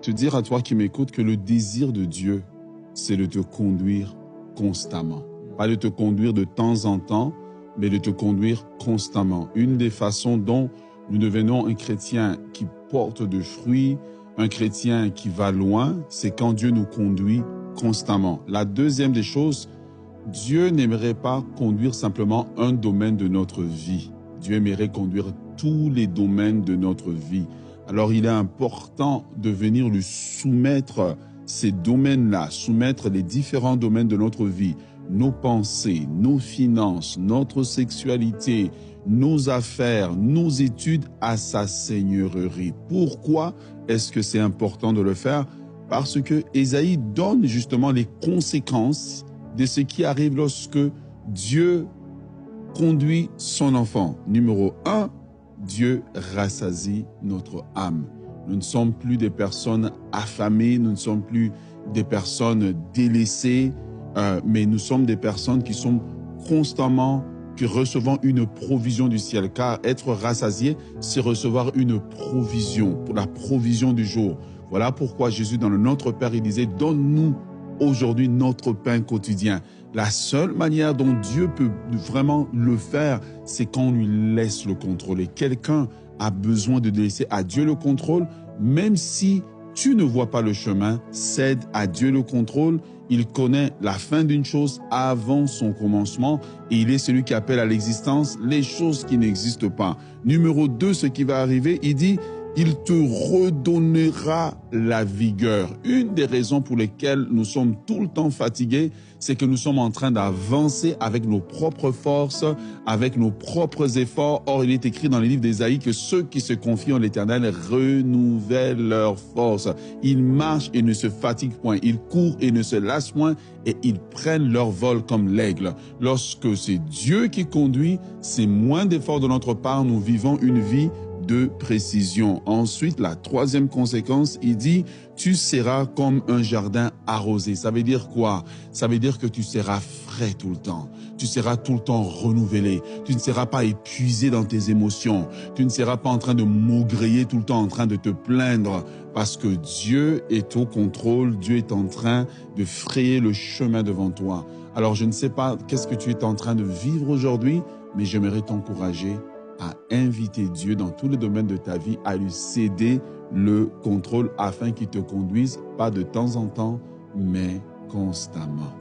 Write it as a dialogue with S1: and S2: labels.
S1: Te dire à toi qui m'écoutes que le désir de Dieu, c'est de te conduire constamment. Pas de te conduire de temps en temps, mais de te conduire constamment. Une des façons dont nous devenons un chrétien qui porte de fruits, un chrétien qui va loin, c'est quand Dieu nous conduit constamment. La deuxième des choses, Dieu n'aimerait pas conduire simplement un domaine de notre vie. Dieu aimerait conduire tous les domaines de notre vie. Alors, il est important de venir lui soumettre ces domaines-là, soumettre les différents domaines de notre vie, nos pensées, nos finances, notre sexualité, nos affaires, nos études à sa seigneurie. Pourquoi est-ce que c'est important de le faire? Parce que Ésaïe donne justement les conséquences de ce qui arrive lorsque Dieu conduit son enfant. Numéro 1, Dieu rassasie notre âme. Nous ne sommes plus des personnes affamées, nous ne sommes plus des personnes délaissées, mais nous sommes des personnes qui sont constamment, qui recevons une provision du ciel. Car être rassasié, c'est recevoir une provision, pour la provision du jour. Voilà pourquoi Jésus, dans le Notre Père, il disait, donne-nous aujourd'hui notre pain quotidien. La seule manière dont Dieu peut vraiment le faire, c'est quand on lui laisse le contrôle. Et quelqu'un a besoin de laisser à Dieu le contrôle, même si tu ne vois pas le chemin, cède à Dieu le contrôle. Il connaît la fin d'une chose avant son commencement et il est celui qui appelle à l'existence les choses qui n'existent pas. Numéro 2, ce qui va arriver, il dit, il te redonnera la vigueur. Une des raisons pour lesquelles nous sommes tout le temps fatigués, c'est que nous sommes en train d'avancer avec nos propres forces, avec nos propres efforts. Or, il est écrit dans les livres d'Ésaïe que ceux qui se confient en l'Éternel renouvellent leurs forces. Ils marchent et ne se fatiguent point. Ils courent et ne se lassent point et ils prennent leur vol comme l'aigle. Lorsque c'est Dieu qui conduit, c'est moins d'efforts de notre part. Nous vivons une vie de précision. Ensuite, la troisième conséquence, il dit, tu seras comme un jardin arrosé. Ça veut dire quoi? Ça veut dire que tu seras frais tout le temps. Tu seras tout le temps renouvelé. Tu ne seras pas épuisé dans tes émotions. Tu ne seras pas en train de maugréer tout le temps, en train de te plaindre, parce que Dieu est au contrôle. Dieu est en train de frayer le chemin devant toi. Alors, je ne sais pas qu'est-ce que tu es en train de vivre aujourd'hui, mais j'aimerais t'encourager à inviter Dieu dans tous les domaines de ta vie, à lui céder le contrôle afin qu'il te conduise, pas de temps en temps, mais constamment.